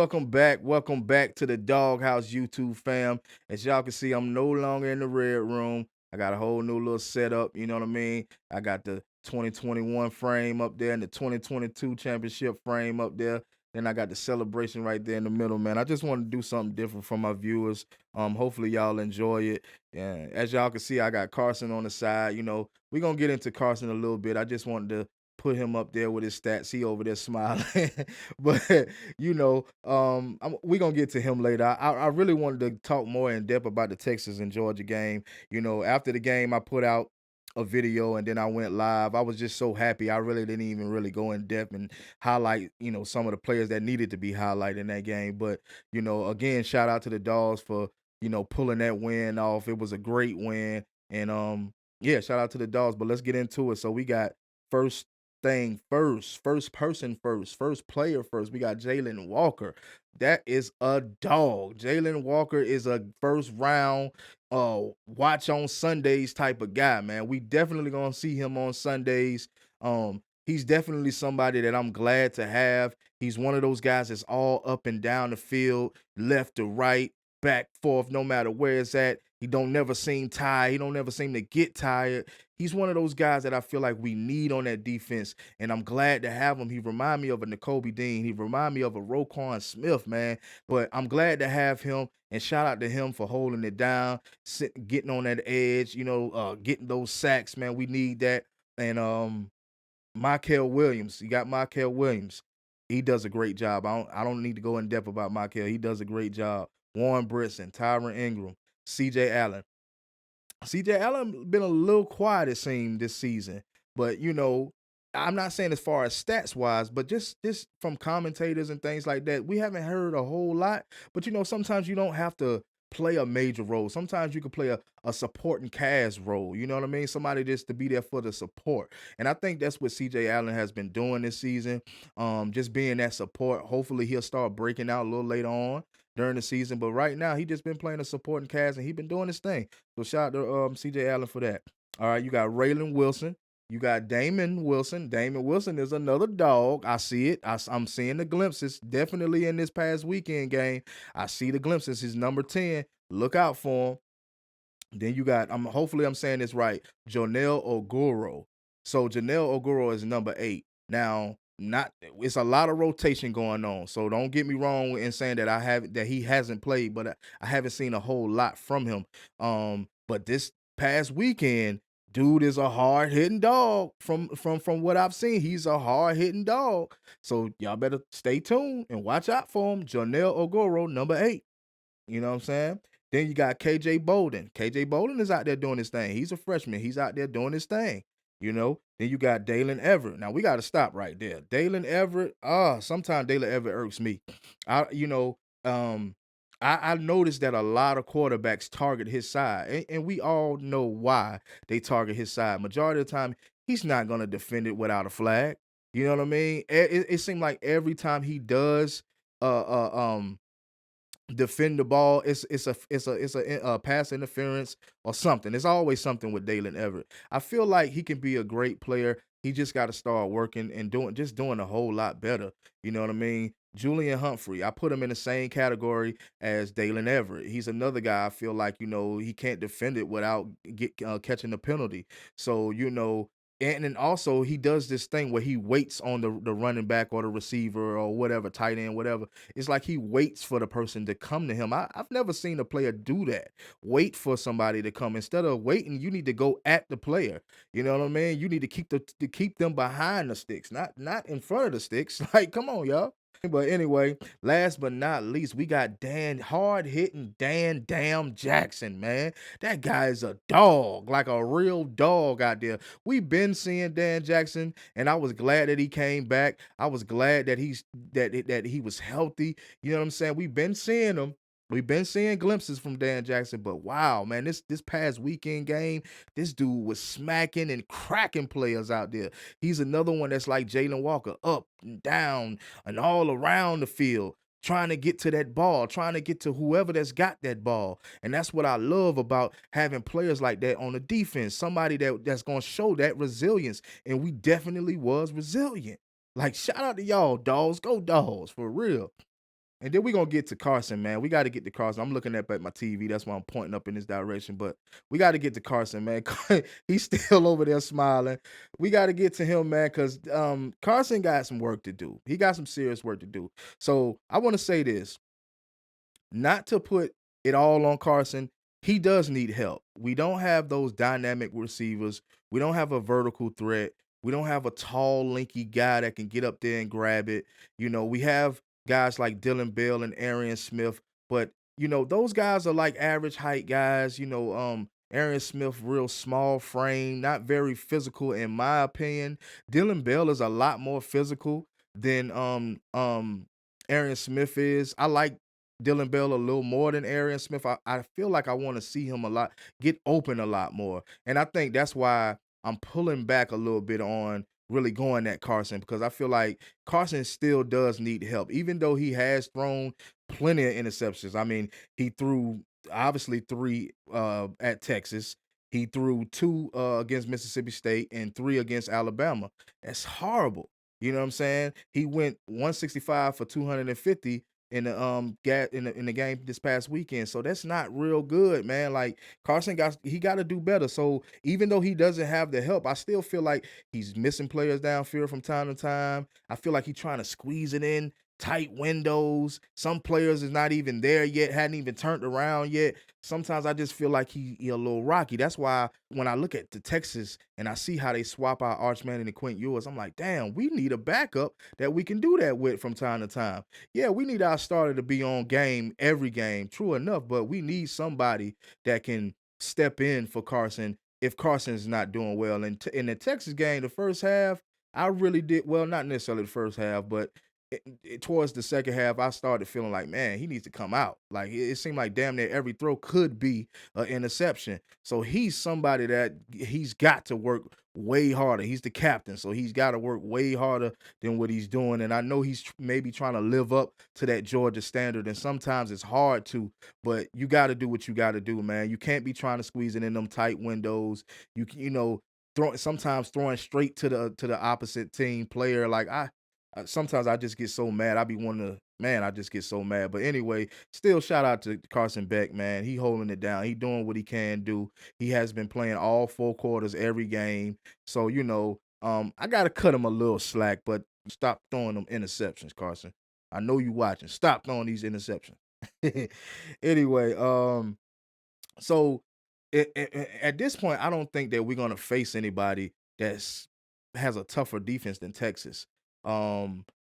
Welcome back to the Doghouse YouTube fam. As y'all can see, I'm no longer in the red room. I got a whole new little setup, you know what I mean? I got the 2021 frame up there and the 2022 championship frame up there. Then I got the celebration right there in the middle, man. I just want to do something different for my viewers. Hopefully y'all enjoy it. And as y'all can see, I got Carson on the side. We're gonna get into Carson a little bit. I just wanted to put him up there with his stats. He over there smiling. But we're gonna get to him later. I really wanted to talk more in depth about the Texas and Georgia game. After the game, I put out a video and then I went live. I was just so happy. I really didn't even really go in depth and highlight, some of the players that needed to be highlighted in that game. But, again, shout out to the Dogs for, pulling that win off. It was a great win. And yeah, shout out to the Dogs. But let's get into it. So we got first thing first person first player first. We got Jalen Walker. That is a dog. Jalen Walker is a first round watch on Sundays type of guy, man. We definitely gonna see him on Sundays. He's definitely somebody that I'm glad to have. He's one of those guys that's all up and down the field, left to right, back, forth, no matter where it's at. He don't never seem tired. He don't never seem to get tired. He's one of those guys that I feel like we need on that defense, and I'm glad to have him. He remind me of a Nakobe Dean. He remind me of a Roquan Smith, man. But I'm glad to have him, and shout out to him for holding it down, getting on that edge, getting those sacks, man. We need that. And Michael Williams, you got Michael Williams. He does a great job. I don't need to go in depth about Michael. He does a great job. Warren Brisson, Tyron Ingram, C.J. Allen. CJ Allen been a little quiet, it seemed, this season. But I'm not saying as far as stats wise, but just from commentators and things like that, we haven't heard a whole lot. But sometimes you don't have to play a major role. Sometimes you can play a supporting cast role. You know what I mean? Somebody just to be there for the support. And I think that's what CJ Allen has been doing this season. Just being that support. Hopefully he'll start breaking out a little later on during the season. But right now he just been playing a supporting cast and he been doing his thing. So shout out to CJ Allen for that. All right, you got Raylan Wilson. You got Damon Wilson. Damon Wilson is another dog. I see it. I'm seeing the glimpses. Definitely in this past weekend game. I see the glimpses. He's number 10. Look out for him. Then you got, hopefully I'm saying this right, Jonel Oguro. So Jonel Oguro is number 8. Now, not it's a lot of rotation going on. So don't get me wrong in saying that he hasn't played, but I haven't seen a whole lot from him. But this past weekend, dude is a hard hitting dog. From what I've seen, he's a hard hitting dog. So y'all better stay tuned and watch out for him. Jonel Oguro, number 8. You know what I'm saying? Then you got KJ Bolden. KJ Bolden is out there doing his thing. He's a freshman. He's out there doing his thing. Then you got Dalen Everett. Now we got to stop right there. Dalen Everett. Sometimes Dalen Everett irks me. I, you know, I noticed that a lot of quarterbacks target his side, and we all know why they target his side. Majority of the time, he's not gonna defend it without a flag. You know what I mean? It seems like every time he does, uh, uh, um defend the ball. It's a pass interference or something. It's always something with Dalen Everett. I feel like he can be a great player. He just got to start working and doing a whole lot better. You know what I mean? Julian Humphrey, I put him in the same category as Dalen Everett. He's another guy I feel like he can't defend it without catching the penalty. So and then also he does this thing where he waits on the running back or the receiver or whatever, tight end, whatever. It's like he waits for the person to come to him. I've never seen a player do that. Wait for somebody to come. Instead of waiting, you need to go at the player. You know what I mean? You need to keep them behind the sticks, not in front of the sticks. Like, come on, y'all. But anyway, last but not least, we got hard hitting Dan Damn Jackson, man. That guy is a dog, like a real dog out there. We've been seeing Dan Jackson, and I was glad that he came back. I was glad that that he was healthy. You know what I'm saying? We've been seeing him. We've been seeing glimpses from Dan Jackson, but wow, man, this past weekend game, this dude was smacking and cracking players out there. He's another one that's like Jalen Walker, up and down and all around the field, trying to get to that ball, trying to get to whoever that's got that ball. And that's what I love about having players like that on the defense, somebody that's going to show that resilience. And we definitely was resilient. Like, shout out to y'all, dogs. Go dogs, for real. And then we gonna get to Carson, man. We got to get to Carson. I'm looking up at my TV. That's why I'm pointing up in this direction. But we got to get to Carson, man. He's still over there smiling. We got to get to him, man, because Carson got some work to do. He got some serious work to do. So I want to say this, not to put it all on Carson. He does need help. We don't have those dynamic receivers. We don't have a vertical threat. We don't have a tall, lanky guy that can get up there and grab it. We have guys like Dylan Bell and Arian Smith, but those guys are like average height guys. Arian Smith, real small frame, not very physical in my opinion. Dylan Bell is a lot more physical than Arian Smith is. I like Dylan Bell a little more than Arian Smith. I feel like I want to see him a lot get open a lot more. And I think that's why I'm pulling back a little bit on really going at Carson because I feel like Carson still does need help, even though he has thrown plenty of interceptions. I mean, he threw obviously three at Texas. He threw two against Mississippi State and three against Alabama. That's horrible. You know what I'm saying? He went 165 for 250 in the in the game this past weekend. So that's not real good, man. Like Carson got to do better. So even though he doesn't have the help, I still feel like he's missing players downfield from time to time. I feel like he's trying to squeeze it in tight windows. Some players is not even there yet, hadn't even turned around yet. Sometimes I just feel like he a little rocky. That's why when I look at the Texas and I see how they swap out Arch Manning and Quint Ewers, I'm like, damn, we need a backup that we can do that with from time to time. Yeah, we need our starter to be on game every game, true enough, but we need somebody that can step in for Carson if Carson's not doing well. And in the Texas game, the first half, I really did well, not necessarily the first half, but towards the second half, I started feeling like, man, he needs to come out. Like it seemed like damn near every throw could be an interception. So he's somebody that he's got to work way harder. He's the captain, so he's got to work way harder than what he's doing. And I know he's maybe trying to live up to that Georgia standard, and sometimes it's hard to. But you got to do what you got to do, man. You can't be trying to squeeze it in them tight windows. Sometimes throwing straight to the opposite team player. Like sometimes I just get so mad. I be wanting to, man, I just get so mad. But anyway, still shout out to Carson Beck, man. He holding it down. He doing what he can do. He has been playing all four quarters every game. So, I gotta cut him a little slack, but stop throwing them interceptions, Carson. I know you watching. Stop throwing these interceptions. Anyway, so at this point, I don't think that we're gonna face anybody that's has a tougher defense than Texas.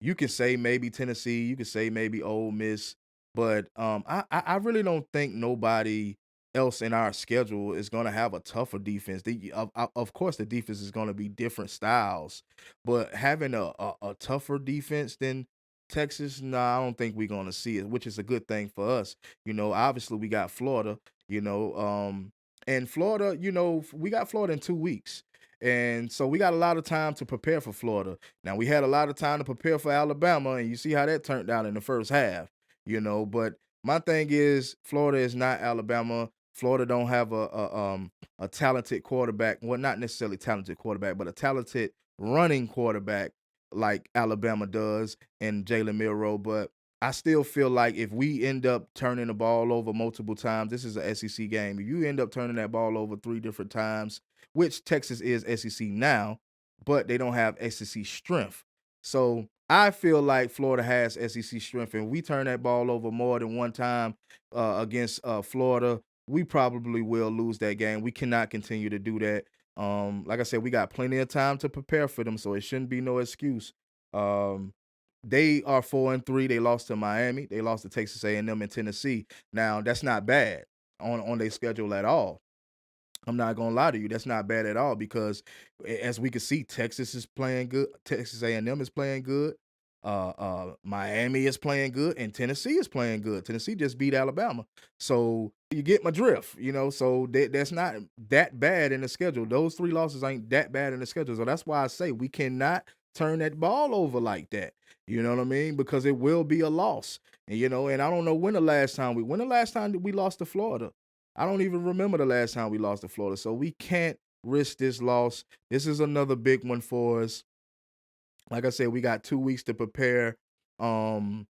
You can say maybe Tennessee, you can say maybe Ole Miss, but I really don't think nobody else in our schedule is gonna have a tougher defense. Of course, the defense is gonna be different styles, but having a tougher defense than Texas, nah, I don't think we're gonna see it, which is a good thing for us. Obviously we got Florida, you know, and Florida, we got Florida in 2 weeks. And so we got a lot of time to prepare for Florida. Now we had a lot of time to prepare for Alabama, and you see how that turned out in the first half, But my thing is Florida is not Alabama. Florida don't have a talented quarterback. Well, not necessarily talented quarterback, but a talented running quarterback like Alabama does and Jalen Milroe. But I still feel like if we end up turning the ball over multiple times, this is an SEC game. If you end up turning that ball over three different times, which Texas is SEC now, but they don't have SEC strength. So I feel like Florida has SEC strength, and we turn that ball over more than one time against Florida, we probably will lose that game. We cannot continue to do that. Like I said, we got plenty of time to prepare for them, so it shouldn't be no excuse. Um, they are 4-3. They lost to Miami. They lost to Texas A&M and Tennessee. Now that's not bad on their schedule at all. I'm not gonna lie to you, that's not bad at all because as we can see, Texas is playing good. Texas A&M is playing good. Miami is playing good, and Tennessee is playing good. Tennessee just beat Alabama, so you get my drift. So that's not that bad in the schedule. Those three losses ain't that bad in the schedule, so that's why I say we cannot turn that ball over like that. You know what I mean? Because it will be a loss, and I don't know when the last time that we lost to Florida. I don't even remember the last time we lost to Florida. So we can't risk this loss. This is another big one for us. Like I said, we got 2 weeks to prepare. Um,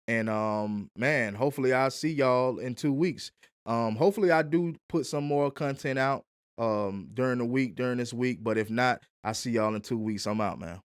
And man, hopefully I'll see y'all in 2 weeks. Hopefully I do put some more content out during the week, during this week. But if not, I see y'all in 2 weeks. I'm out, man.